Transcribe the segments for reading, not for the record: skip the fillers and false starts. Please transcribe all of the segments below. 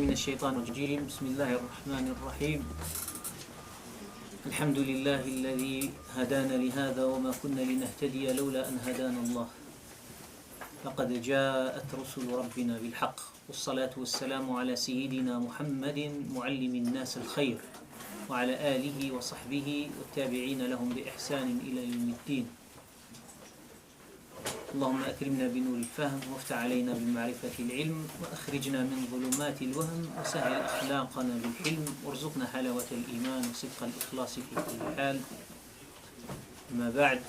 من الشيطان الرجيم بسم الله الرحمن الرحيم الحمد لله الذي هدانا لهذا وما كنا لنهتدي لولا أن هدانا الله لقد جاءت رسل ربنا بالحق والصلاة والسلام على سيدنا محمد معلم الناس الخير وعلى آله وصحبه والتابعين لهم بإحسان إلى يوم الدين اللهم أكرمنا بنور الفهم وافتح علينا بمعرفة العلم وأخرجنا من ظلمات الوهم وسهل أخلاقنا بالحلم وارزقنا حلاوة الإيمان وصدق الإخلاص في كل حال. أما بعد,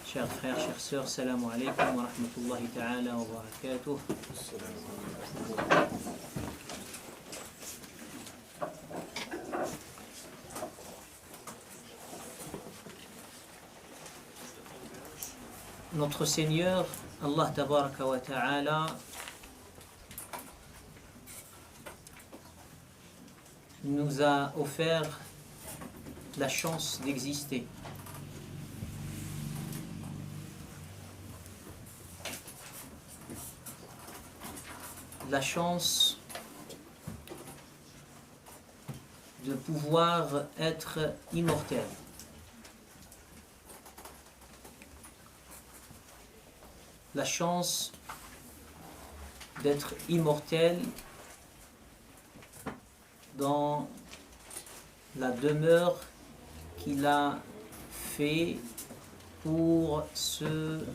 chers frères, chers sœurs, salam alaykum wa rahmatullahi ta'ala wa barakatuh. Notre Seigneur, Allah Tabaraka wa Ta'ala, nous a offert la chance d'exister. La chance de pouvoir être immortel. La chance d'être immortel dans la demeure qu'il a fait pour ceux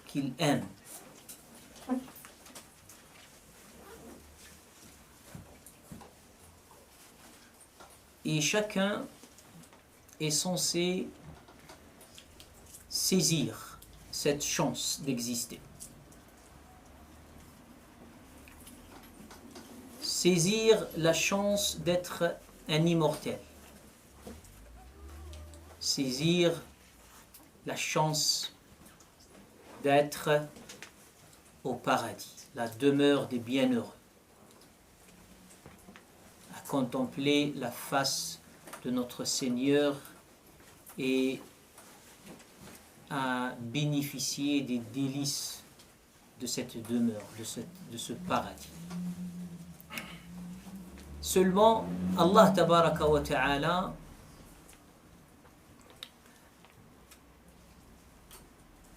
qu'il aime. Et chacun est censé saisir cette chance d'exister. Saisir la chance d'être un immortel. Saisir la chance d'être au paradis, la demeure des bienheureux. À contempler la face de notre Seigneur et à bénéficier des délices de cette demeure, de ce paradis. Seulement, Allah Tabaraka wa Ta'ala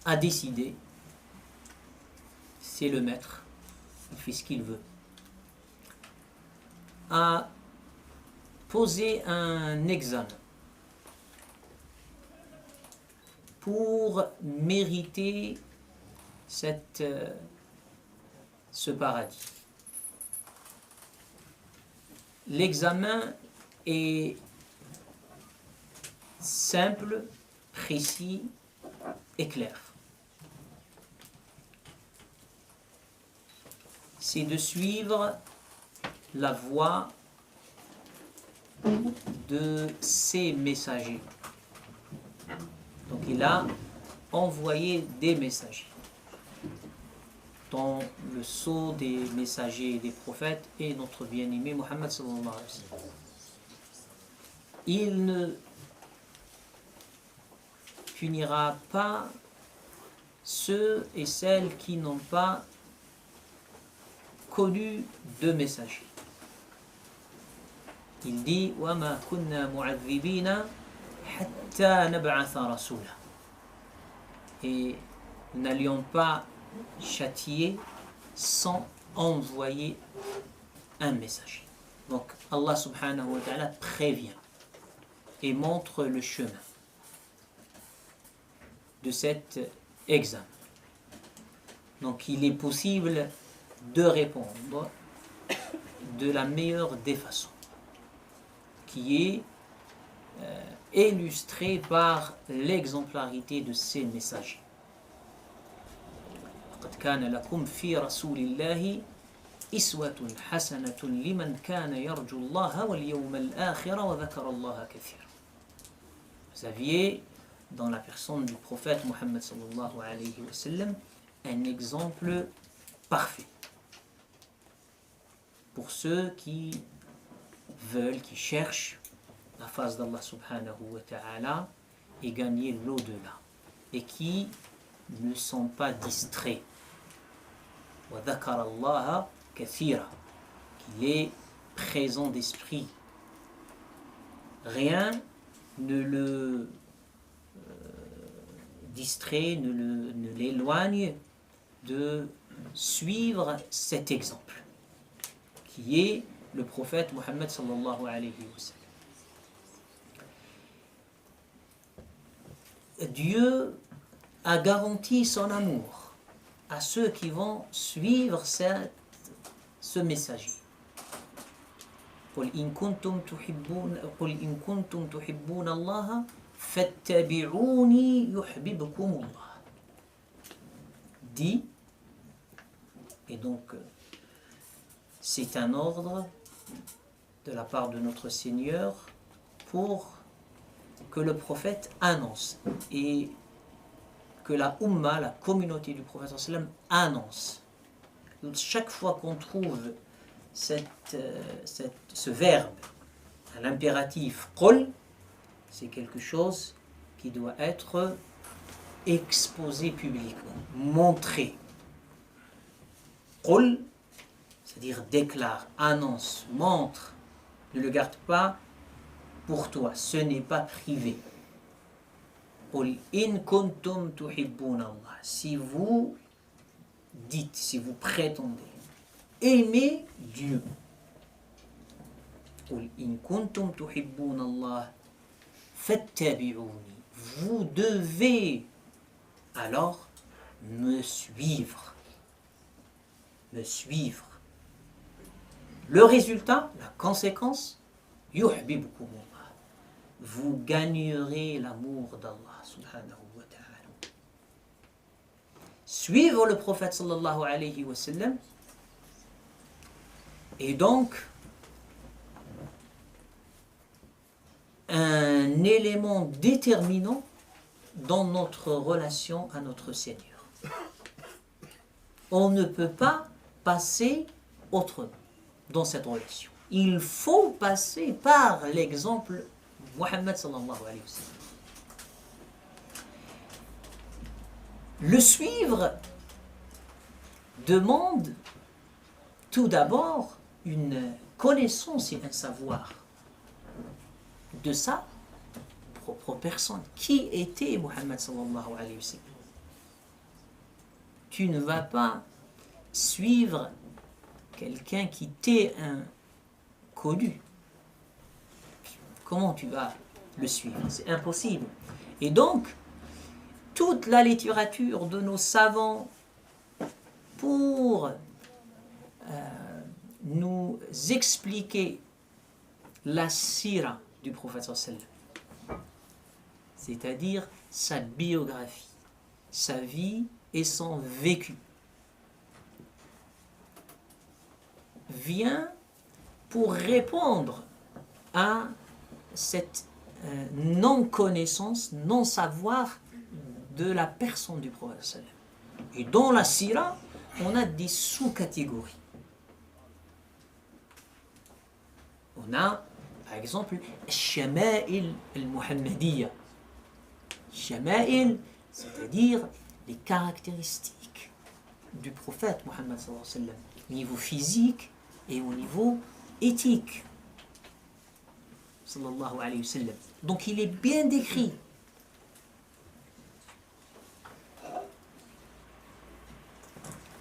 a décidé, c'est le maître, il fait ce qu'il veut, a posé un examen pour mériter ce paradis. L'examen est simple, précis et clair. C'est de suivre la voie de ses messagers. Donc il a envoyé des messagers. Dans le sceau des messagers et des prophètes et notre bien-aimé Muhammad sallallahu alayhi wa sallam. Il ne punira pas ceux et celles qui n'ont pas connu de messagers. Il dit وَمَا كُنَّا مُعَذِّبِينَ حَتَّى نَبْعَثَ رَسُولًا. Et nous n'allions pas châtier sans envoyer un messager. Donc Allah subhanahu wa ta'ala prévient et montre le chemin de cet examen. Donc il est possible de répondre de la meilleure des façons, qui est illustrée par l'exemplarité de ces messagers. قد كان لكم في رسول الله إسوة حسنة لمن كان يرجو الله واليوم الآخر وذكر الله كثيرا. Vous aviez dans la personne du prophète Muhammad sallallahu alayhi wa sallam un exemple parfait pour ceux qui veulent, qui cherchent la face d'Allah subhanahu wa ta'ala et gagner l'au-delà et qui ne sont pas distraits وَذَكَرَ اللَّهَ كَثِيرًا, qu'il est présent d'esprit. Rien ne le distrait, ne l'éloigne de suivre cet exemple, qui est le prophète Mohammed sallallahu alayhi wa sallam. Dieu a garanti son amour à ceux qui vont suivre ce messager. قل إن كنتم تحبون الله فاتبعوني يحببكم الله. Dit, et donc c'est un ordre de la part de notre Seigneur pour que le prophète annonce et que la Ummah, la communauté du prophète sallam, annonce. Chaque fois qu'on trouve ce verbe, l'impératif qul, c'est quelque chose qui doit être exposé publiquement, montré. Qul, c'est-à-dire déclare, annonce, montre, ne le garde pas pour toi, ce n'est pas privé. Qul in kuntum tuhibbuna Allah. Si vous dites, si vous prétendez aimer Dieu. Qul in kuntum tuhibbuna Allah fattabi'uni. Vous devez alors me suivre. Me suivre. Le résultat, la conséquence, yuhibbukum Allah. Vous gagnerez l'amour d'Allah subhanahu wa ta'ala. Suivre le prophète sallallahu alayhi wa sallam est donc un élément déterminant dans notre relation à notre Seigneur. On ne peut pas passer autrement dans cette relation. Il faut passer par l'exemple Muhammad sallallahu alayhi wa sallam. Le suivre demande tout d'abord une connaissance et un savoir de sa propre personne. Qui était Muhammad sallallahu alayhi wa sallam? Tu ne vas pas suivre quelqu'un qui t'est inconnu. Comment tu vas le suivre? C'est impossible. Et donc, toute la littérature de nos savants pour nous expliquer la sira du prophète sallallahu alayhi wa sallam, c'est-à-dire sa biographie, sa vie et son vécu, vient pour répondre à cette non-connaissance, non-savoir de la personne du prophète sallallahu alayhi wa sallam. Et dans la sira, on a des sous-catégories. On a, par exemple, Shama'il al-Muhammadiyya. Shama'il, c'est-à-dire les caractéristiques du prophète Muhammad sallallahu alayhi wa sallam, au niveau physique et au niveau éthique. Sallallahu alayhi wa sallam. Donc il est bien décrit.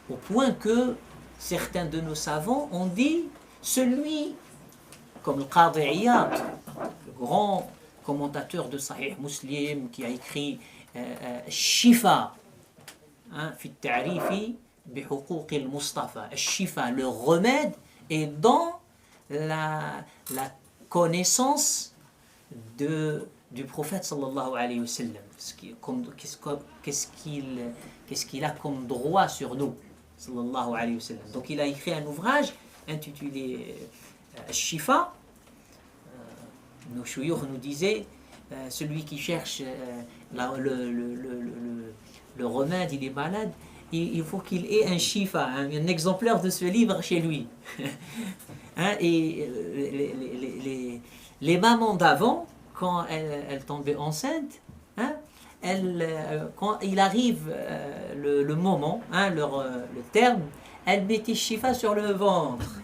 Au point que certains de nos savants ont dit, celui, comme le Qadi Iyad, le grand commentateur de Sahih Muslim, qui a écrit Shifa, fi ta'rifi bi huquq al-Mustafa. Shifa, le remède, est dans la connaissance du prophète sallallahu alayhi wa sallam. Qu'est-ce qu'il a comme droit sur nous, sallallahu alayhi wa sallam. Donc il a écrit un ouvrage intitulé Shifa. Nos chouyoukhs nous disaient, celui qui cherche le remède, il est malade, il faut qu'il ait un shifa, un exemplaire de ce livre chez lui. Et les mamans d'avant, quand elles tombaient enceintes, quand il arrive le moment, le terme, elle mettait Shifa sur le ventre.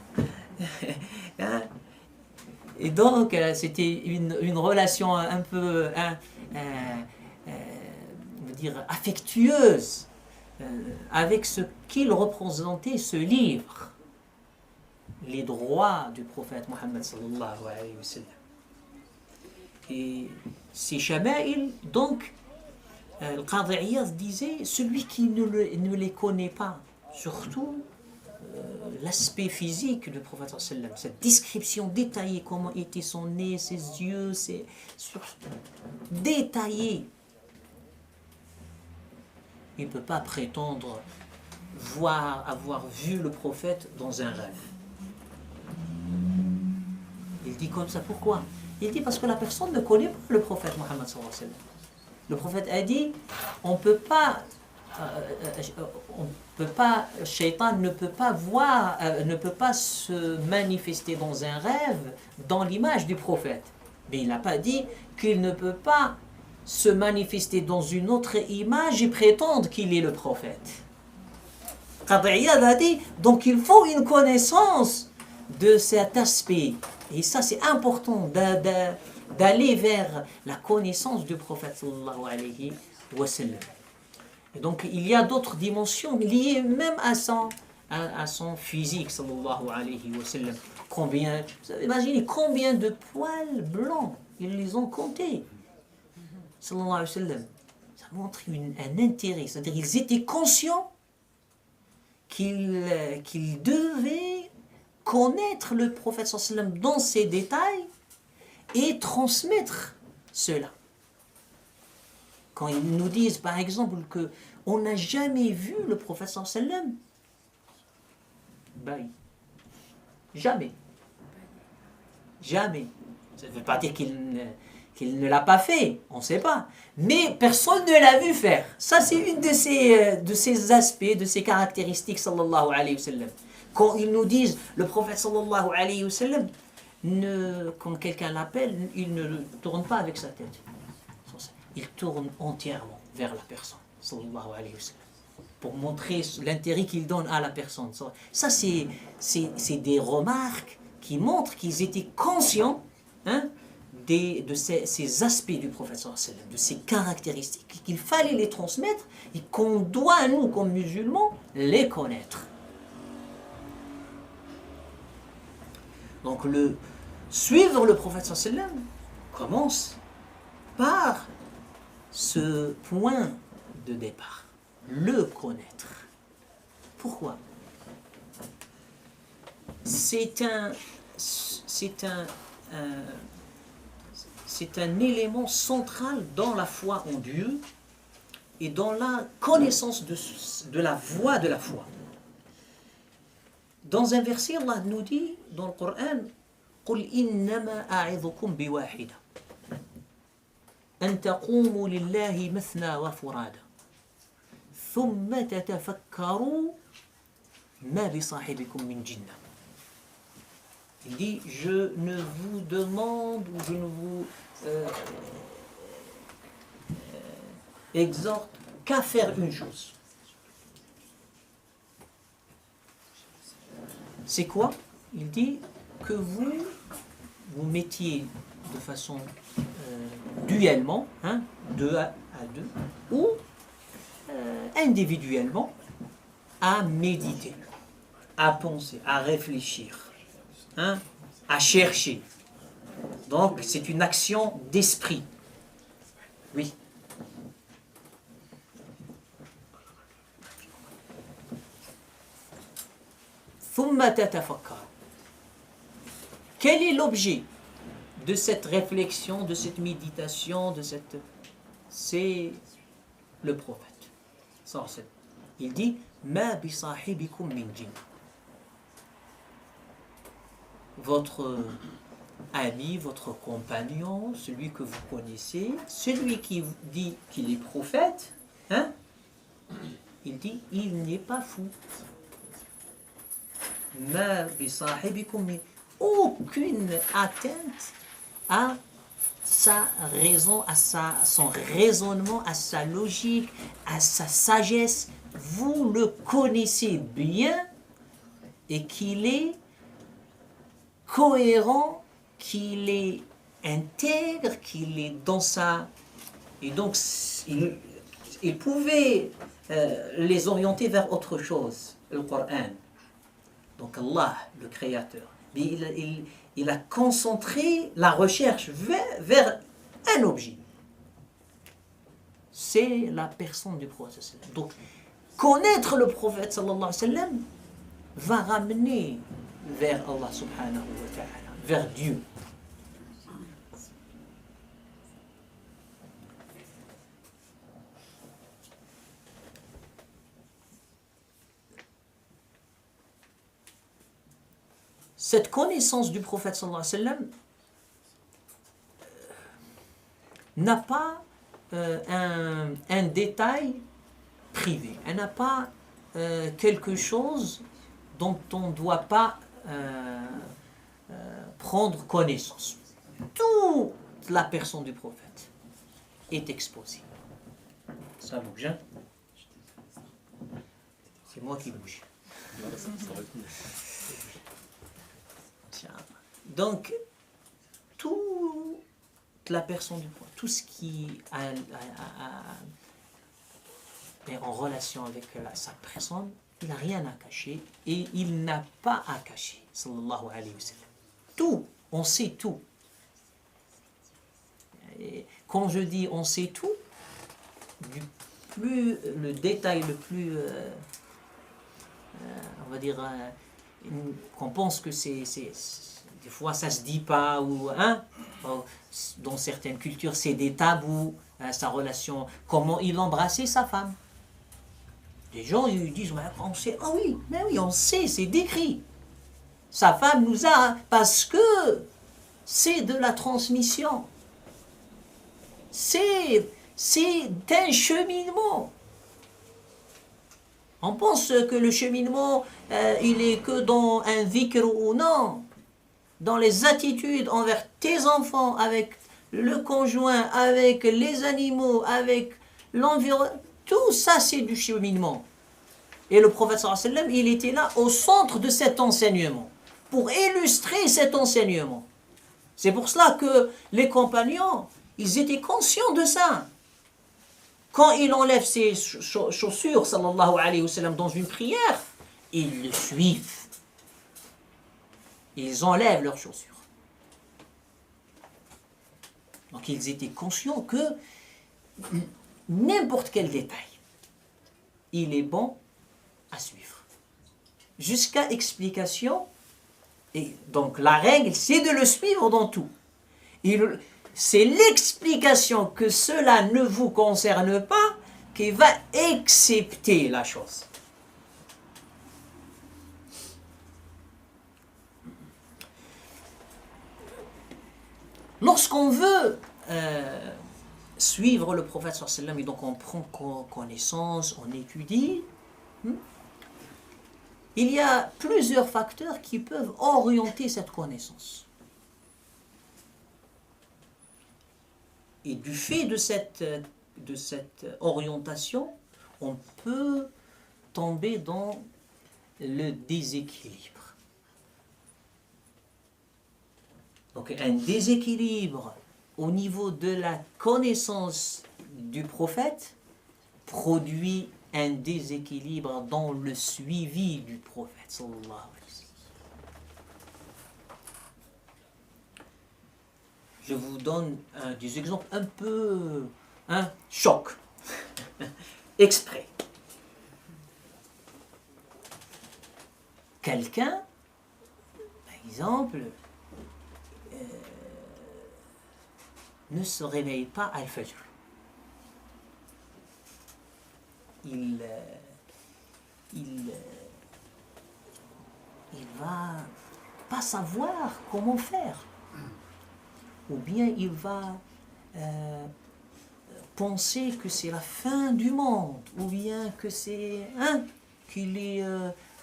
Hein? Et donc, c'était une relation un peu, on va dire, affectueuse avec ce qu'il représentait, ce livre, les droits du prophète Mohammed sallallahu alayhi wa sallam. Et ces shama'il, donc, le Qadi Iyad disait, celui qui ne les connaît pas, surtout l'aspect physique du prophète sallallahu alayhi wa sallam, cette description détaillée, comment était son nez, ses yeux, détaillé, il ne peut pas prétendre avoir vu le prophète dans un rêve. Il dit comme ça, pourquoi? Il dit parce que la personne ne connaît pas le prophète Mohammed sallallahu alayhi wa sallam. Le prophète a dit, on peut pas, Shaitan ne peut pas voir, ne peut pas se manifester dans un rêve dans l'image du prophète. Mais il n'a pas dit qu'il ne peut pas se manifester dans une autre image et prétendre qu'il est le prophète. Qadi Iyad a dit, donc il faut une connaissance de cet aspect. Et ça, c'est important d'aller vers la connaissance du prophète sallallahu alayhi wa sallam. Et donc, il y a d'autres dimensions liées même à son physique sallallahu alayhi wa sallam. Vous avez imaginé combien de poils blancs ils les ont comptés sallallahu alayhi wa sallam. Ça montre un intérêt, c'est-à-dire qu'ils étaient conscients qu'ils devaient connaître le prophète sallallahu alayhi wa sallam dans ses détails et transmettre cela. Quand ils nous disent par exemple qu'on n'a jamais vu le prophète sallallahu alayhi wa sallam, ben, jamais. Ça ne veut pas dire qu'il ne l'a pas fait, on ne sait pas. Mais personne ne l'a vu faire. Ça, c'est une de ces aspects, de ces caractéristiques, sallallahu alayhi wa sallam. Quand ils nous disent, le prophète, sallallahu alayhi wa sallam, quand quelqu'un l'appelle, il ne tourne pas avec sa tête. Il tourne entièrement vers la personne, sallallahu alayhi wa sallam, pour montrer l'intérêt qu'il donne à la personne. Ça, c'est des remarques qui montrent qu'ils étaient conscients, hein, de ces aspects du prophète sallallahu alayhi wa sallam, de ces caractéristiques, qu'il fallait les transmettre et qu'on doit, nous, comme musulmans, les connaître. Donc, suivre le prophète sallallahu alayhi wa sallam commence par ce point de départ, le connaître. Pourquoi? C'est un élément central dans la foi en Dieu et dans la connaissance de la voie de la foi. Dans un verset, Allah nous dit dans le Coran, قُلْ إِنَّمَا أَعِظُكُمْ بِوَاحِدَةٍ أَن تَقُومُوا لِلَّهِ مَثْنَى وَفُرَادًا ثُمَّ تَتَفَكَّرُوا مَا بِصَاحِبِكُم مِّن جِنَّةٍ. Il dit, je ne vous demande ou je ne vous exhorte qu'à faire une chose. C'est quoi? Il dit que vous mettiez de façon duellement, hein, 2 à 2, ou individuellement, à méditer, à penser, à réfléchir, hein, à chercher. Donc, c'est une action d'esprit. Oui. ثم تتفكر. Quel est l'objet de cette réflexion, de cette méditation, c'est le prophète. Il dit ما بصاحبكم من جن. Votre ami, votre compagnon, celui que vous connaissez, celui qui vous dit qu'il est prophète, hein, il dit il n'est pas fou. ما بصاحبكم من. Aucune atteinte à sa raison, à son raisonnement, à sa logique, à sa sagesse. Vous le connaissez bien et qu'il est cohérent, qu'il est intègre, qu'il est dans sa... Et donc, il pouvait les orienter vers autre chose, le Coran. Donc Allah, le Créateur, il a concentré la recherche vers un objet. C'est la personne du prophète. Donc, connaître le prophète sallallahu alayhi wa sallam va ramener vers Allah subhanahu wa ta'ala, vers Dieu. Cette connaissance du prophète sallallahu alayhi wa sallam n'a pas un détail privé. Elle n'a pas quelque chose dont on ne doit pas prendre connaissance. Toute la personne du prophète est exposée. Ça bouge, hein? C'est moi qui bouge. Donc, toute la personne du prophète, tout ce qui est en relation avec sa personne, il n'a rien à cacher et il n'a pas à cacher, sallallahu alayhi wa sallam. Tout, on sait tout. Et quand je dis on sait tout, le détail le plus, on va dire, qu'on pense que c'est des fois ça se dit pas, ou dans certaines cultures c'est des tabous, sa relation, comment il embrassait sa femme. Les gens ils disent on sait, ah oui, mais oui, on sait, c'est décrit. Sa femme nous a, parce que c'est de la transmission. C'est un cheminement. On pense que le cheminement, il est que dans un dhikr ou non. Dans les attitudes envers tes enfants, avec le conjoint, avec les animaux, avec l'environnement, tout ça c'est du cheminement. Et le prophète sallallahu alayhi wa sallam, il était là au centre de cet enseignement, pour illustrer cet enseignement. C'est pour cela que les compagnons, ils étaient conscients de ça. Quand il enlève ses chaussures, sallallahu alayhi wa sallam, dans une prière, ils le suivent. Ils enlèvent leurs chaussures. Donc ils étaient conscients que n'importe quel détail, il est bon à suivre. Jusqu'à explication. Et donc la règle, c'est de le suivre dans tout. C'est l'explication que cela ne vous concerne pas qui va accepter la chose. Lorsqu'on veut suivre le prophète sallallahu alayhi wa sallam, et donc on prend connaissance, on étudie, il y a plusieurs facteurs qui peuvent orienter cette connaissance. Et du fait de cette orientation, on peut tomber dans le déséquilibre. Donc un déséquilibre au niveau de la connaissance du prophète produit un déséquilibre dans le suivi du prophète sallallahu alayhi wa sallam. Je vous donne des exemples un peu choc, exprès. Quelqu'un, par exemple, ne se réveille pas à al-Fajr. Il va pas savoir comment faire. Ou bien il va penser que c'est la fin du monde, ou bien que c'est qu'il est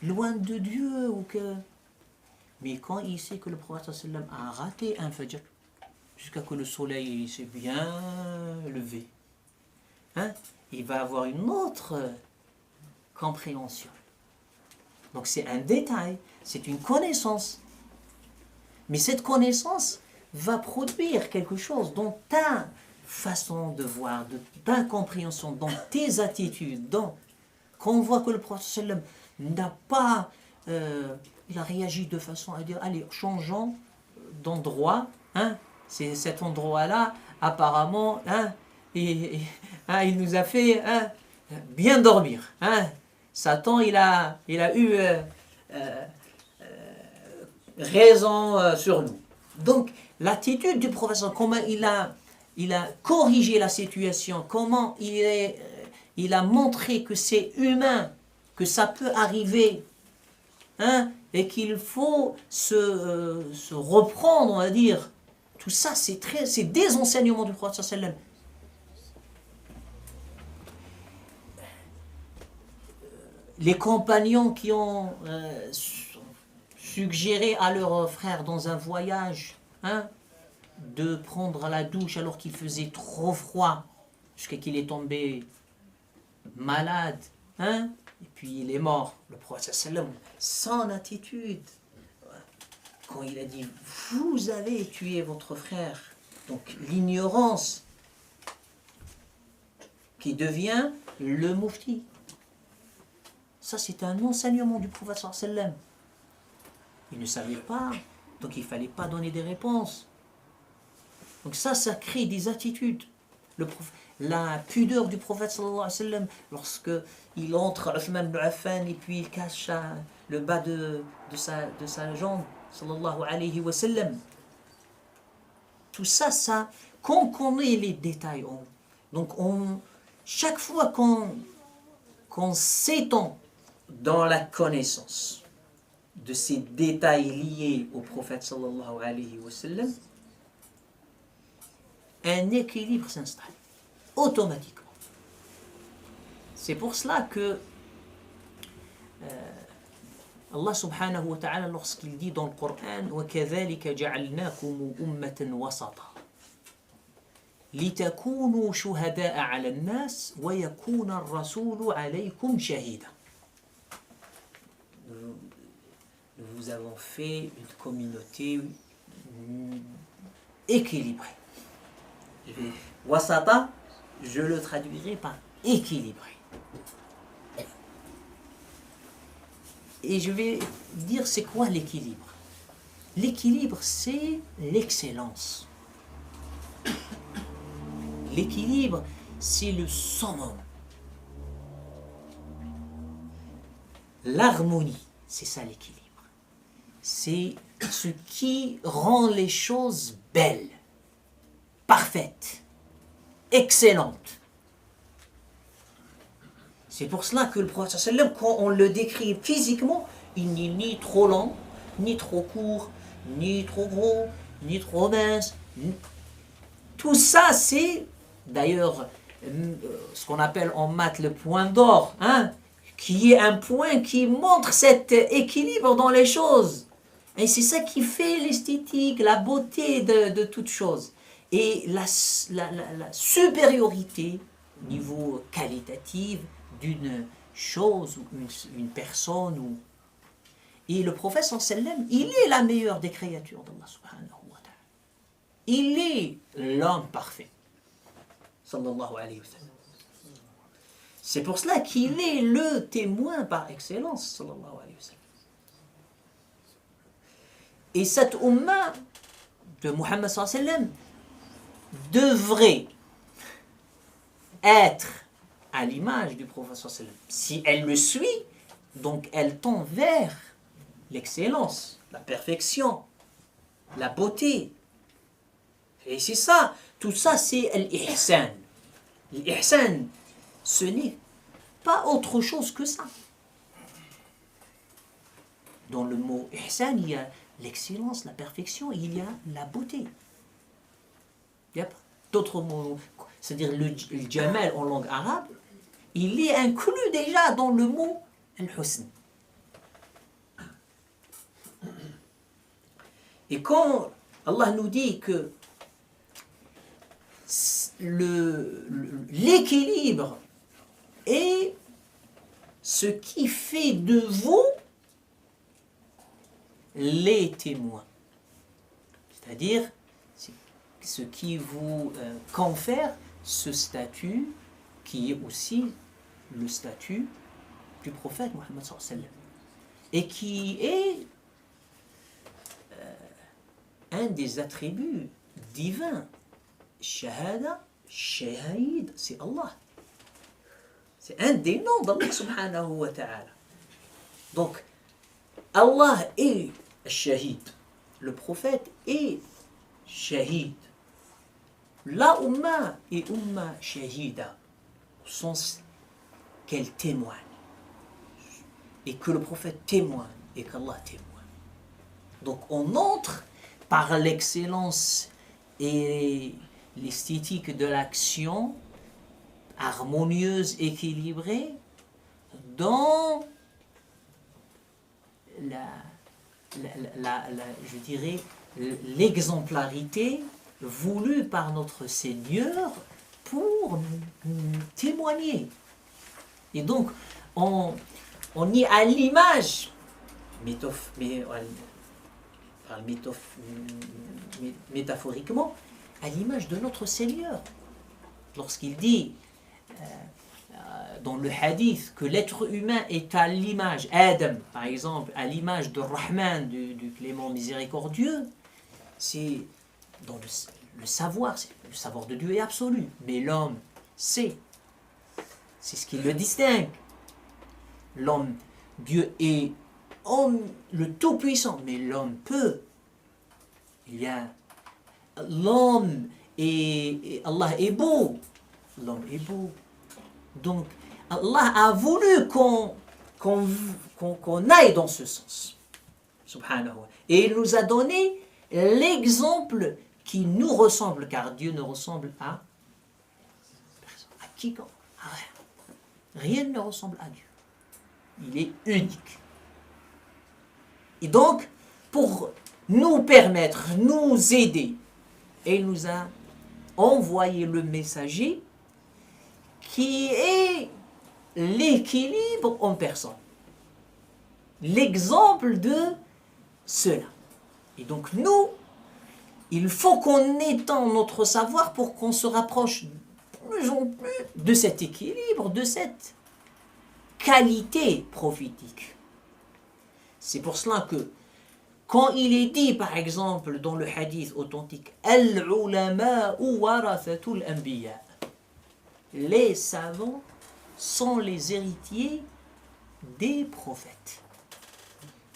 loin de Dieu, ou que... Mais quand il sait que le prophète sallam a raté un fajr, jusqu'à que le soleil s'est bien levé, il va avoir une autre compréhension. Donc c'est un détail, c'est une connaissance. Mais cette connaissance va produire quelque chose dans ta façon de voir, de ta compréhension, dans tes attitudes, quand on voit que le prophète n'a pas, il a réagi de façon à dire, allez, changeons d'endroit, hein, c'est cet endroit-là, apparemment, hein, il nous a fait bien dormir. Hein. Satan, il a eu raison sur nous. Donc, l'attitude du professeur, comment il a corrigé la situation, comment il a montré que c'est humain, que ça peut arriver, hein, et qu'il faut se reprendre, on va dire. Tout ça, c'est des enseignements du prophète sallallahu. Les compagnons qui ont suggéré à leurs frères dans un voyage, hein, de prendre la douche alors qu'il faisait trop froid, jusqu'à qu'il est tombé malade, hein, et puis il est mort. Le prophète sallallahu, son attitude, quand il a dit « vous avez tué votre frère », donc l'ignorance qui devient le mufti. Ça, c'est un enseignement du prophète sallallahu alayhi wa sallam. Il ne savait pas, donc il ne fallait pas donner des réponses. Donc ça crée des attitudes. La pudeur du prophète sallallahu alayhi wa sallam, lorsque il entre Uthman ibn Affan et puis il cache le bas de sa jambe, sallallahu alayhi wa sallam. Tout ça, quand on connaît les détails, donc chaque fois qu'on s'étend dans la connaissance de ces détails liés au prophète sallallahu alayhi wa sallam, un équilibre s'installe automatiquement. C'est pour cela que Allah subhanahu wa ta'ala, lorsqu'il dit dans le Coran « وَكَذَلِكَ جَعَلْنَاكُمْ أُمَّةً وَسَطًا لِتَكُونُوا شُهَدَاءَ عَلَى النَّاسِ وَيَكُونَ الرَّسُولُ عَلَيْكُمْ شَهِيدًا » Nous vous avons fait une communauté équilibrée. Wasata, je le traduirai par équilibré. Et je vais dire c'est quoi l'équilibre. L'équilibre, c'est l'excellence. L'équilibre, c'est le summum. L'harmonie, c'est ça l'équilibre. C'est ce qui rend les choses belles, parfaites, excellentes. C'est pour cela que le prophète sallam, quand on le décrit physiquement, il n'est ni trop long, ni trop court, ni trop gros, ni trop mince. Tout ça, c'est d'ailleurs ce qu'on appelle en maths le point d'or, hein, qui est un point qui montre cet équilibre dans les choses. Et c'est ça qui fait l'esthétique, la beauté de toute chose. Et la supériorité au niveau qualitatif d'une chose ou une personne. Et le prophète sallam, il est la meilleure des créatures d'Allah subhanahu wa ta'ala. Il est l'homme parfait. Sallallahu alayhi wa sallam. C'est pour cela qu'il est le témoin par excellence. Sallallahu alayhi wa sallam. Et cette umma de Muhammad sallallahu alayhi wa sallam devrait être à l'image du prophète sallallahu alayhi wa sallam. Si elle le suit, donc elle tend vers l'excellence, la perfection, la beauté. Et c'est ça, tout ça c'est l'ihsan. L'ihsan, ce n'est pas autre chose que ça. Dans le mot ihsan, il y a l'excellence, la perfection, et il y a la beauté. Il n'y a pas d'autres mots. C'est-à-dire le jamal en langue arabe, il est inclus déjà dans le mot al-husn. Et quand Allah nous dit que l'équilibre est ce qui fait de vous les témoins. C'est-à-dire, c'est ce qui vous confère ce statut qui est aussi le statut du prophète Mohammed sallallahu alayhi wa sallam et qui est un des attributs divins. Shahada, Shahid, c'est Allah. C'est un des noms d'Allah subhanahu wa ta'ala. Donc, Allah est Shahid. Le prophète est Shahid. La Ummah est Ummah Shahida, au sens qu'elle témoigne. Et que le prophète témoigne et qu'Allah témoigne. Donc on entre par l'excellence et l'esthétique de l'action harmonieuse, équilibrée, dans je dirais, l'exemplarité voulue par notre Seigneur pour nous témoigner. Et donc, on est à l'image, métaphoriquement, à l'image de notre Seigneur. Lorsqu'il dit dans le hadith que l'être humain est à l'image, Adam par exemple, à l'image de Rahman, du clément miséricordieux, c'est dans le savoir, le savoir de Dieu est absolu, mais l'homme c'est ce qui le distingue. L'homme, Dieu est le Tout-Puissant, mais l'homme peut. Il y a l'homme et Allah est beau. L'homme est beau. Donc, Allah a voulu qu'on aille dans ce sens. Subhanahu. Et il nous a donné l'exemple qui nous ressemble, car Dieu ne ressemble à personne. À quiconque. À rien. Rien ne ressemble à Dieu. Il est unique. Et donc, pour nous permettre, nous aider, il nous a envoyé le messager qui est l'équilibre en personne. L'exemple de cela. Et donc nous, il faut qu'on étend notre savoir pour qu'on se rapproche plus en plus de cet équilibre, de cette qualité prophétique. C'est pour cela que quand il est dit, par exemple, dans le hadith authentique, Al-ulama warathatul anbiya, les savants sont les héritiers des prophètes.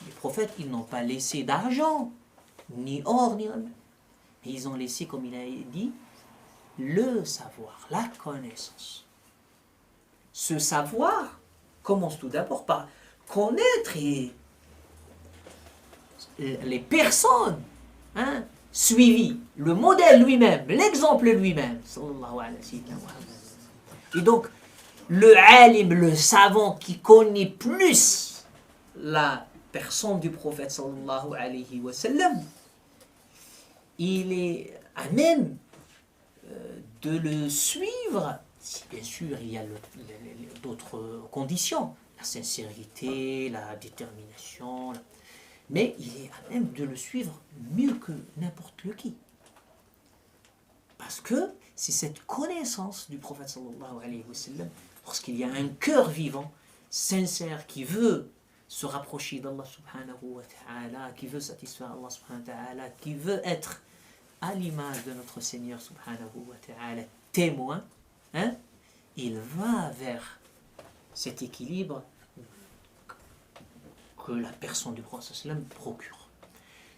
Les prophètes, ils n'ont pas laissé d'argent, ni or, ni rien. Mais ils ont laissé, comme il a dit, le savoir, la connaissance. Ce savoir commence tout d'abord par connaître les personnes suivies, le modèle lui-même, l'exemple lui-même. Et donc, le alim, le savant qui connaît plus la personne du prophète sallallahu alayhi wa sallam, il est à même de le suivre, si bien sûr il y a d'autres conditions, la sincérité, la détermination, mais il est à même de le suivre mieux que n'importe qui. Parce que c'est cette connaissance du prophète sallallahu alayhi wa sallam, lorsqu'il y a un cœur vivant, sincère, qui veut se rapprocher d'Allah subhanahu wa ta'ala, qui veut satisfaire Allah subhanahu wa ta'ala, qui veut être à l'image de notre Seigneur subhanahu wa ta'ala, témoin, il va vers cet équilibre que la personne du prophète sallam procure.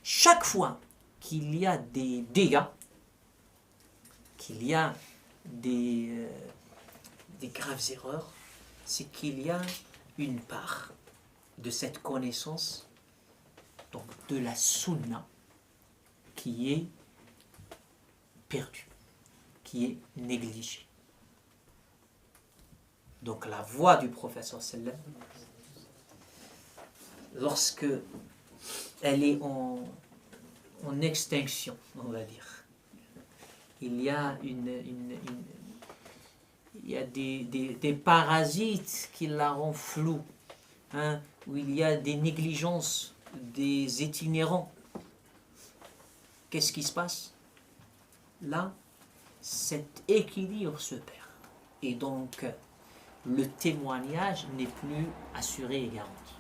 Chaque fois qu'il y a des dégâts, qu'il y a des graves erreurs, c'est qu'il y a une part de cette connaissance, donc de la sunna, qui est perdue, qui est négligée. Donc la voix du prophète sallam, lorsque elle est en extinction, on va dire, il y a des parasites qui la rendent floue, où il y a des négligences des itinérants, qu'est-ce qui se passe? Là, cet équilibre se perd. Et donc, le témoignage n'est plus assuré et garanti.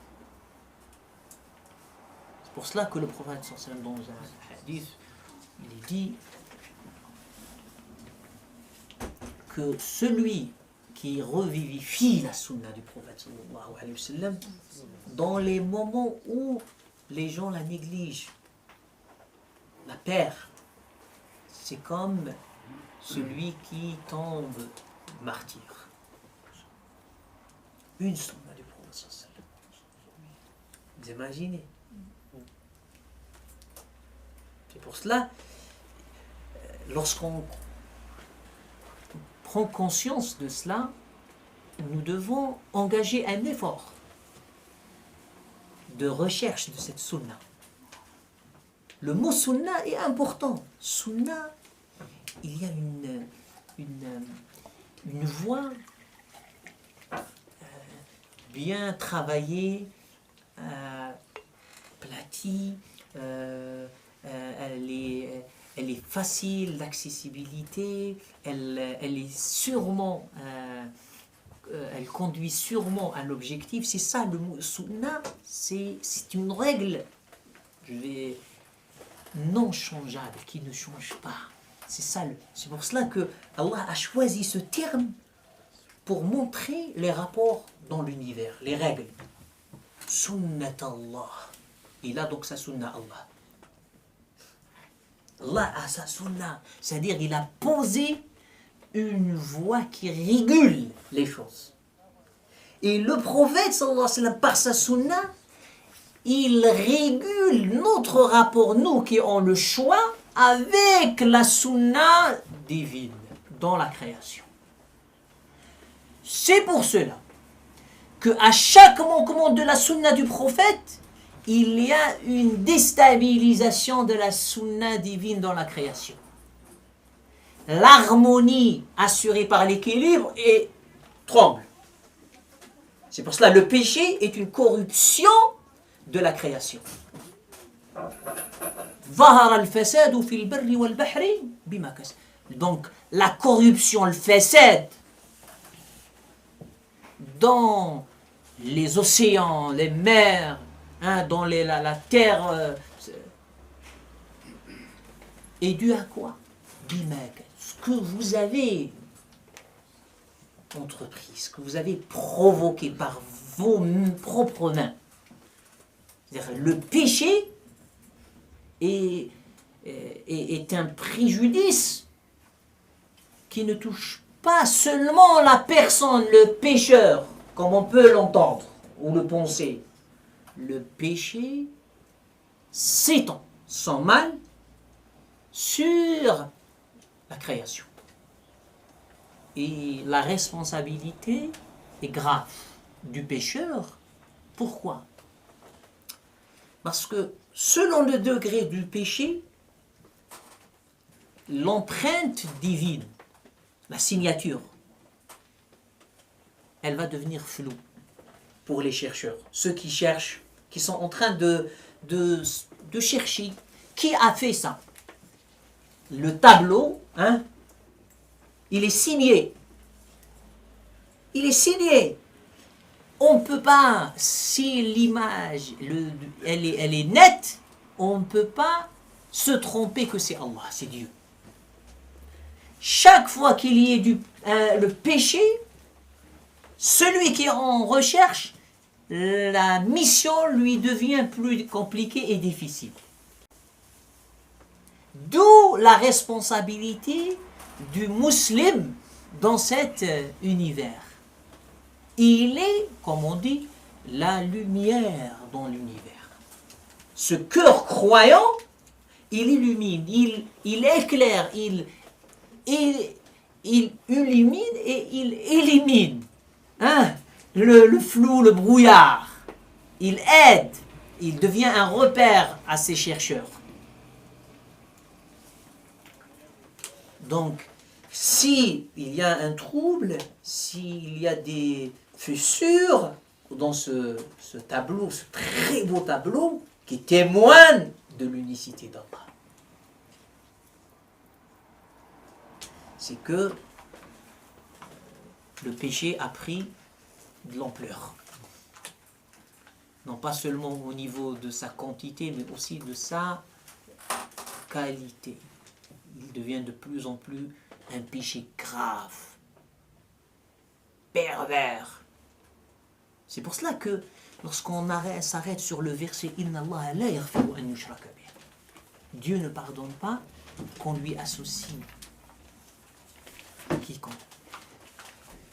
C'est pour cela que le prophète sallallahu alayhi wa sallam, dans un hadith, il dit que celui qui revivifie la sunna du prophète sallallahu alayhi wa sallam, dans les moments où les gens la négligent, la perd, c'est comme celui qui tombe martyr. Une sunna du prophète sallallahu alayhi wa sallam. Vous imaginez? C'est pour cela, lorsqu'on prend conscience de cela, nous devons engager un effort de recherche de cette sunna. Le mot sunna est important. Sunna, il y a une voie bien travaillée, aplatie, elle est facile d'accessibilité, elle est sûrement, elle conduit sûrement à l'objectif. C'est ça le mot sunna, c'est une règle non changeable, qui ne change pas. C'est pour cela que Allah a choisi ce terme pour montrer les rapports dans l'univers, les règles. Sunnat Allah. Il a donc sa sunna Allah. Allah a sa sunna, c'est-à-dire il a posé une voie qui régule les choses. Et le prophète, sallallahu alayhi wa sallam, par sa sunna, il régule notre rapport, nous qui avons le choix, avec la sunna divine dans la création. C'est pour cela qu'à chaque manquement de la sunna du prophète, il y a une déstabilisation de la sunna divine dans la création. L'harmonie assurée par l'équilibre tremble. C'est pour cela que le péché est une corruption de la création. Donc la corruption, le fasad dans les océans, les mers, dans la terre, est dû à quoi? Ce que vous avez entrepris, ce que vous avez provoqué par vos propres mains. C'est-à-dire le péché est un préjudice qui ne touche pas seulement la personne, le pécheur, comme on peut l'entendre ou le penser. Le péché s'étend sans mal sur la création. Et la responsabilité est grave du pécheur. Pourquoi? Parce que selon le degré du péché, l'empreinte divine, la signature, elle va devenir floue pour les chercheurs. Ceux qui cherchent, qui sont en train de chercher. Qui a fait ça? Le tableau, il est signé. Il est signé. On ne peut pas, si l'image, elle est nette, on ne peut pas se tromper que c'est Allah, c'est Dieu. Chaque fois qu'il y ait le péché, celui qui est en recherche, la mission lui devient plus compliquée et difficile. D'où la responsabilité du musulman dans cet univers. Il est, comme on dit, la lumière dans l'univers. Ce cœur croyant, il illumine, il éclaire, il illumine et il élimine le flou, le brouillard. Il aide, il devient un repère à ses chercheurs. Donc, s'il y a un trouble, s'il y a des fissures dans ce tableau, ce très beau tableau qui témoignent de l'unicité d'Allah. C'est que le péché a pris de l'ampleur. Non pas seulement au niveau de sa quantité, mais aussi de sa qualité. Il devient de plus en plus un péché grave, pervers. C'est pour cela que lorsqu'on s'arrête sur le verset « Inna Allah la yaghfiru an yushraka bih » Dieu ne pardonne pas qu'on lui associe quiconque.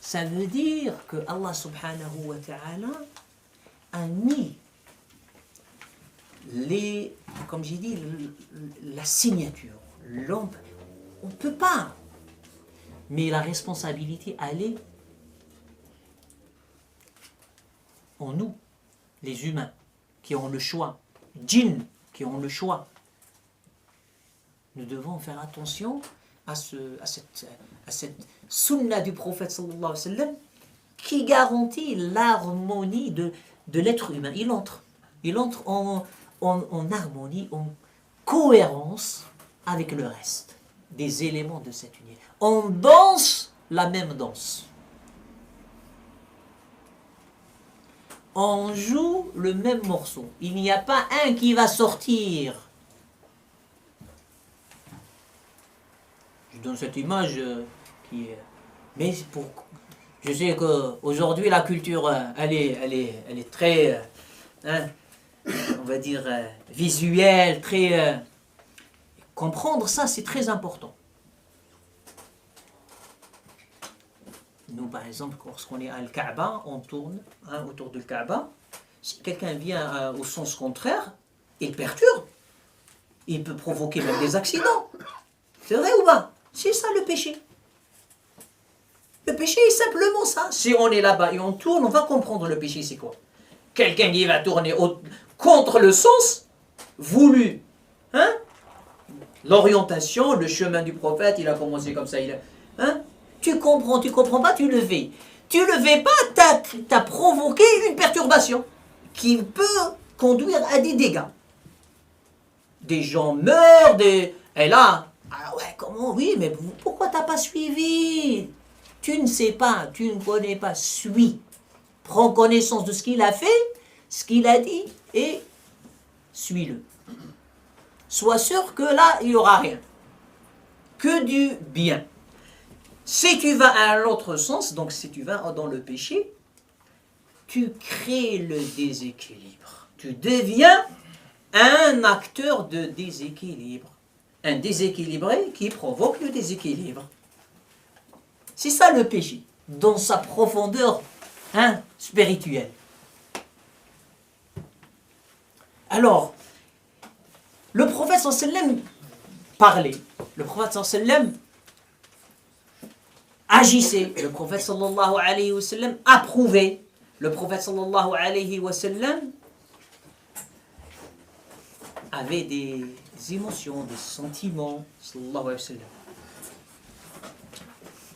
Ça veut dire que Allah subhanahu wa ta'ala a mis comme j'ai dit, la signature, l'ombre. On ne peut pas. Mais la responsabilité, elle est en nous, les humains, qui ont le choix, djinns, qui ont le choix. Nous devons faire attention à cette sunna du prophète sallallahu alayhi wa sallam qui garantit l'harmonie de l'être humain. Il entre en harmonie, en cohérence avec le reste des éléments de cette unité. On danse la même danse. On joue le même morceau. Il n'y a pas un qui va sortir. Je donne cette image qui est... Mais je sais qu'aujourd'hui la culture, elle est très, on va dire, visuelle, très... comprendre ça, c'est très important. Nous, par exemple, lorsqu'on est à Al-Kaaba, on tourne autour du Kaaba. Si quelqu'un vient au sens contraire, il perturbe. Il peut provoquer même des accidents. C'est vrai ou pas? C'est ça le péché. Le péché est simplement ça. Si on est là-bas et on tourne, on va comprendre le péché, c'est quoi. Quelqu'un qui va tourner contre le sens voulu. L'orientation, le chemin du prophète, il a commencé comme ça. Tu comprends pas, tu le fais. Tu le fais pas, t'as provoqué une perturbation qui peut conduire à des dégâts. Des gens meurent, et là, ah ouais, comment, oui, mais pourquoi t'as pas suivi? Tu ne sais pas, tu ne connais pas, suis. Prends connaissance de ce qu'il a fait, ce qu'il a dit, et suis-le. Sois sûr que là, il n'y aura rien. Que du bien. Si tu vas à l'autre sens, donc si tu vas dans le péché, tu crées le déséquilibre. Tu deviens un acteur de déséquilibre. Un déséquilibré qui provoque le déséquilibre. C'est ça le péché, dans sa profondeur spirituelle. Alors, le prophète sallam parlait, le prophète sallam agissait, le prophète sallallahu alayhi wa sallam approuvait, le prophète sallallahu alayhi wa sallam avait des émotions, des sentiments, sallallahu alayhi wa sallam,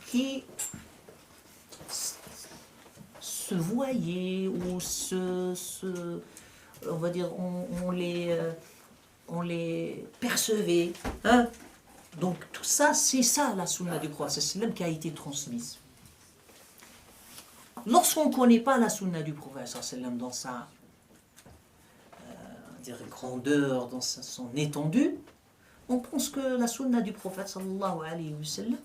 qui se voyaient ou on va dire, on les percevait. Donc tout ça, c'est ça la sunna du prophète sallam qui a été transmise. Lorsqu'on ne connaît pas la sunna du prophète sallam dans sa grandeur, dans son étendue, on pense que la sunna du prophète sallallahu alayhi wa sallam,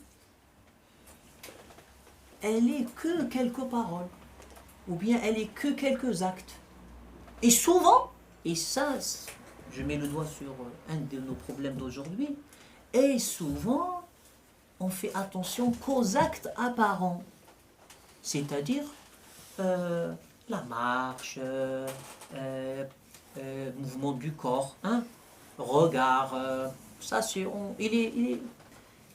elle est que quelques paroles, ou bien elle est que quelques actes. Et souvent, et ça, je mets le doigt sur un de nos problèmes d'aujourd'hui, et souvent, on fait attention qu'aux actes apparents, c'est-à-dire la marche, mouvement du corps, regard, ça c'est...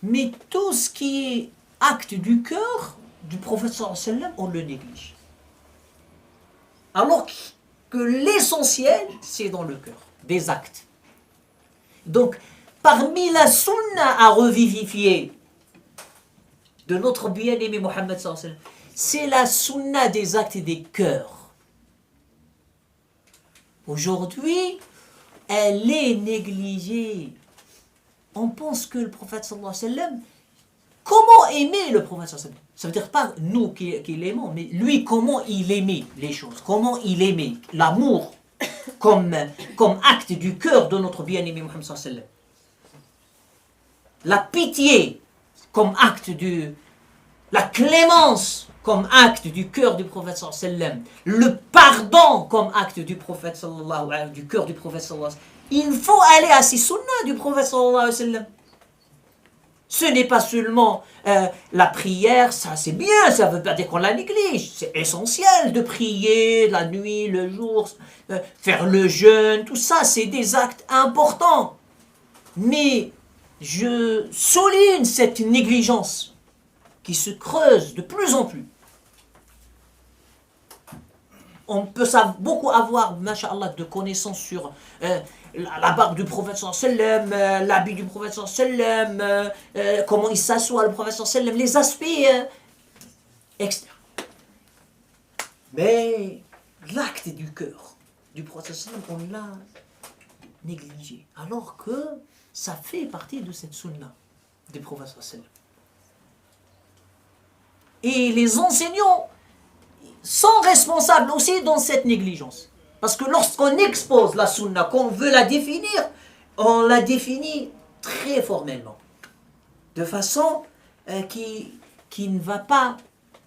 Mais tout ce qui est acte du cœur du prophète sallallahu alayhi wa sallam, on le néglige. Alors que l'essentiel, c'est dans le cœur, des actes. Donc, parmi la sunna à revivifier de notre bien-aimé Mohammed sallallahu alayhi wa sallam, c'est la sunna des actes et des cœurs. Aujourd'hui, elle est négligée. On pense que le prophète sallallahu alayhi wa sallam, comment aimer le prophète sallallahu alayhi wa sallam? Ça veut dire pas nous qui l'aimons, mais lui, comment il aimait les choses, comment il aimait l'amour comme acte du cœur de notre bien-aimé Muhammad sallallahu alayhi wa sallam. La pitié comme acte la clémence comme acte du cœur du prophète sallallahu alayhi wa sallam, le pardon comme acte du prophète sallallahu alayhi du cœur du prophète sallallahu alayhi wa sallam. Il faut aller à ces sunnahs du prophète sallallahu alayhi wa sallam. Ce n'est pas seulement la prière, ça c'est bien, ça ne veut pas dire qu'on la néglige. C'est essentiel de prier la nuit, le jour, faire le jeûne, tout ça c'est des actes importants. Mais je souligne cette négligence qui se creuse de plus en plus. On peut beaucoup avoir, masha'Allah, de connaissances sur la barbe du prophète sallallahu alayhi wa sallam, l'habit du prophète sallallahu alayhi wa sallam, comment il s'assoit le prophète sallallahu alayhi wa sallam, les aspects externes. Mais l'acte du cœur du prophète sallallahu alayhi wa sallam, on l'a négligé. Alors que ça fait partie de cette sunna du prophète sallallahu alayhi wa sallam. Et les enseignants sont responsables aussi dans cette négligence. Parce que lorsqu'on expose la sunna, qu'on veut la définir, on la définit très formellement. De façon qui ne va pas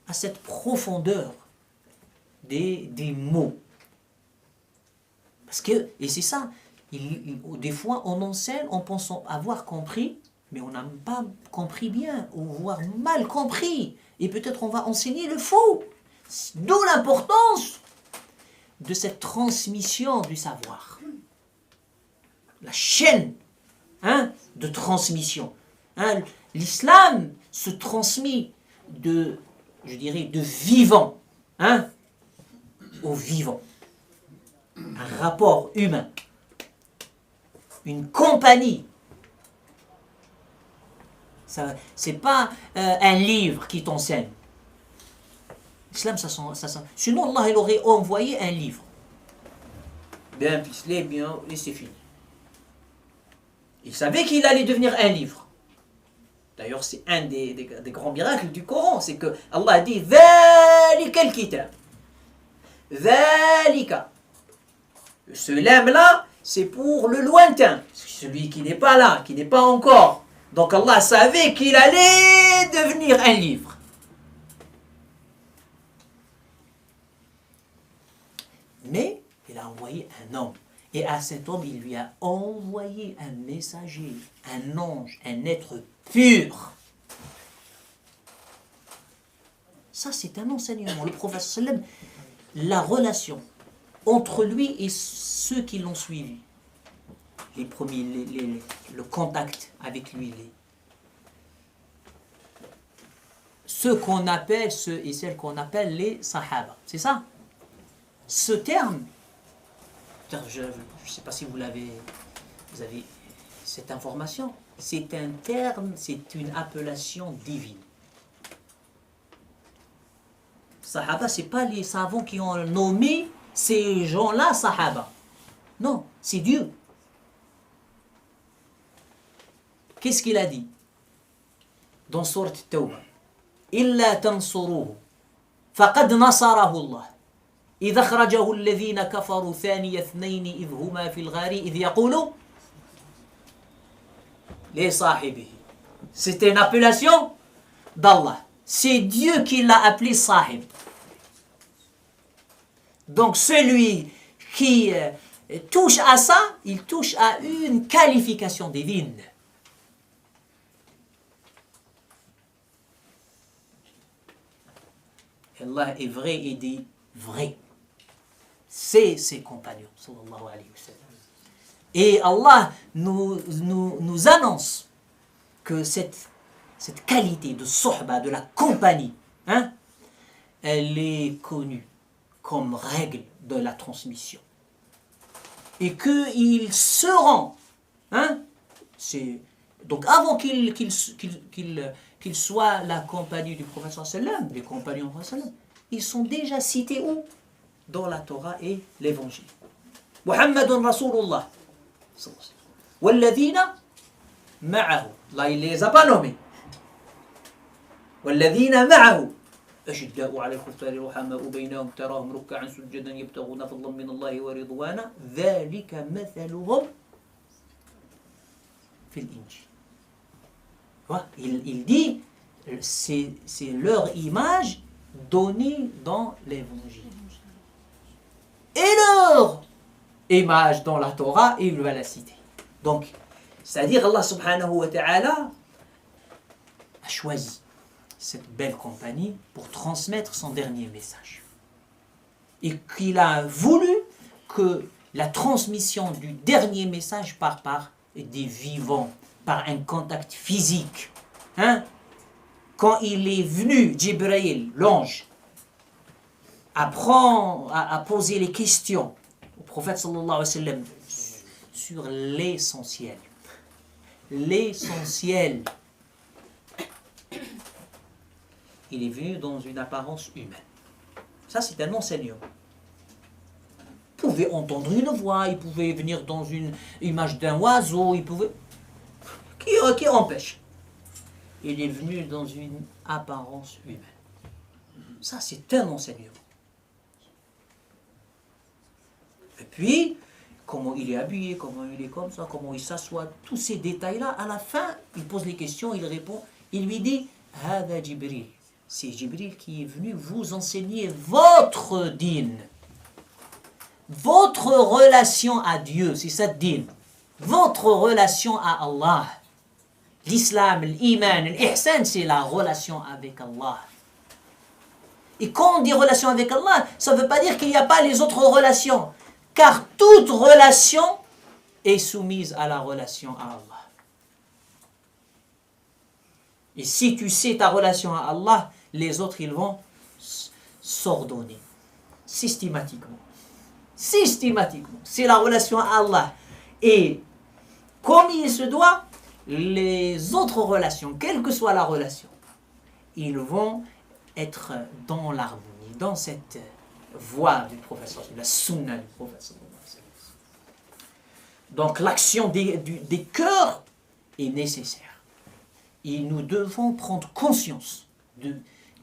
à cette profondeur des mots. Parce que, et c'est ça, des fois on enseigne en pensant avoir compris, mais on n'a pas compris bien, ou voire mal compris. Et peut-être on va enseigner le faux. D'où l'importance de cette transmission du savoir. La chaîne de transmission. L'islam se transmet de vivant au vivant. Un rapport humain. Une compagnie. C'est pas un livre qui t'enseigne. L'islam, ça. Sinon, Allah, il aurait envoyé un livre. Bien ficelé, bien, et c'est fini. Il savait qu'il allait devenir un livre. D'ailleurs, c'est un des grands miracles du Coran. C'est que Allah a dit ذَلِكَ الْكِتَابِ ذَلِكَ. Ce lemme-là, c'est pour le lointain. Celui qui n'est pas là, qui n'est pas encore. Donc Allah savait qu'il allait devenir un livre. Mais il a envoyé un homme. Et à cet homme, il lui a envoyé un messager, un ange, un être pur. Ça, c'est un enseignement. Le prophète sallam, la relation entre lui et ceux qui l'ont suivi. Les premiers, le contact avec lui. Ceux et celles qu'on appelle les sahaba. C'est ça? Ce terme, je ne sais pas si vous avez cette information, c'est un terme, c'est une appellation divine. Sahaba, ce n'est pas les savants qui ont nommé ces gens-là Sahaba. Non, c'est Dieu. Qu'est-ce qu'il a dit dans sourate Tawbah? Illa tansuruhu faqad nasarahu Allah. إذ أخرجه الذين كفروا ثاني اثنين إذ هما في الغار إذ يقول لصاحبه. C'était une appellation d'Allah. C'est Dieu qui l'a appelé Sahib. Donc celui qui touche à ça, il touche à une qualification divine. Allah est vrai et dit vrai. C'est ses compagnons, sallallahu alayhi wa sallam. Et Allah nous annonce que cette qualité de sohba, de la compagnie, elle est connue comme règle de la transmission. Et qu'ils seront, donc avant qu'il soit la compagnie du prophète sallallahu alayhi wa sallam, les compagnons du prophète sallallahu alayhi wa sallam, ils sont déjà cités où? Dans la Torah et l'Évangile. Muhammadun Rasulullah. وَالَّذِينَ مَعَهُ. Là, il ne les a pas nommés. وَالَّذِينَ مَعَهُ أشداء على الكفار رحماء بينهم تراهم ركعا سجدا يبتغون فضلا من الله ورضوانا ذلك مثلهم في الإنجيل. Il dit c'est leur image donnée dans l'évangile et leur image dans la Torah, et il va la citer. Donc, c'est-à-dire Allah subhanahu wa ta'ala a choisi cette belle compagnie pour transmettre son dernier message. Et qu'il a voulu que la transmission du dernier message part par des vivants, par un contact physique. Hein? Quand il est venu, Jibril, l'ange, à poser les questions au prophète sallallahu alayhi wa sallam sur l'essentiel. L'essentiel. Il est venu dans une apparence humaine. Ça, c'est un enseignement. Il pouvait entendre une voix, il pouvait venir dans une image d'un oiseau, il pouvait... Qui empêche? Il est venu dans une apparence humaine. Ça, c'est un enseignement. Et puis, comment il est habillé, comment il est comme ça, comment il s'assoit, tous ces détails-là, à la fin, il pose les questions, il répond, il lui dit « Hada Jibril ». C'est Jibril qui est venu vous enseigner votre dîn. Votre relation à Dieu, c'est ça dîn. Votre relation à Allah. L'islam, l'iman, l'ihsan, c'est la relation avec Allah. Et quand on dit relation avec Allah, ça ne veut pas dire qu'il n'y a pas les autres relations. Car toute relation est soumise à la relation à Allah. Et si tu sais ta relation à Allah, les autres, ils vont s'ordonner. Systématiquement. Systématiquement. C'est la relation à Allah. Et comme il se doit, les autres relations, quelle que soit la relation, ils vont être dans l'harmonie, dans cette voie du prophète, la sunna du prophète. Donc l'action des cœurs est nécessaire. Et nous devons prendre conscience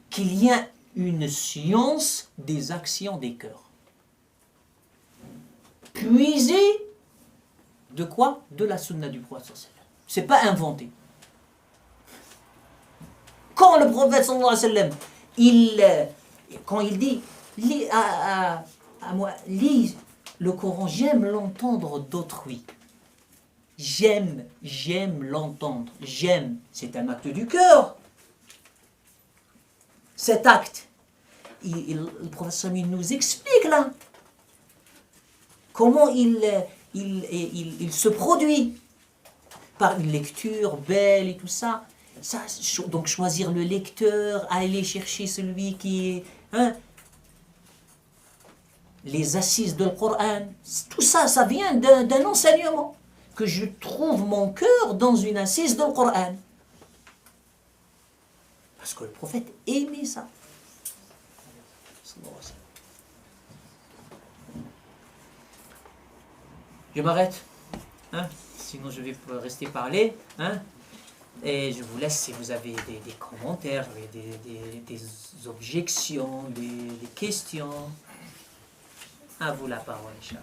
qu'il y a une science des actions des cœurs. Puiser de quoi? De la sunna du prophète. C'est pas inventé. Quand le prophète sallallahu alayhi wa sallam, quand il dit lis le Coran, j'aime l'entendre d'autrui. J'aime l'entendre. J'aime, c'est un acte du cœur. Cet acte, le prophète il nous explique là comment il se produit par une lecture belle et tout ça. Donc choisir le lecteur, aller chercher celui qui est... Hein, les assises du Coran, tout ça, ça vient d'un enseignement. Que je trouve mon cœur dans une assise du Coran. Parce que le prophète aimait ça. Je m'arrête. Hein? Sinon, je vais rester parler. Hein? Et je vous laisse si vous avez des commentaires, des objections, des questions. À vous la parole, Inch'Allah.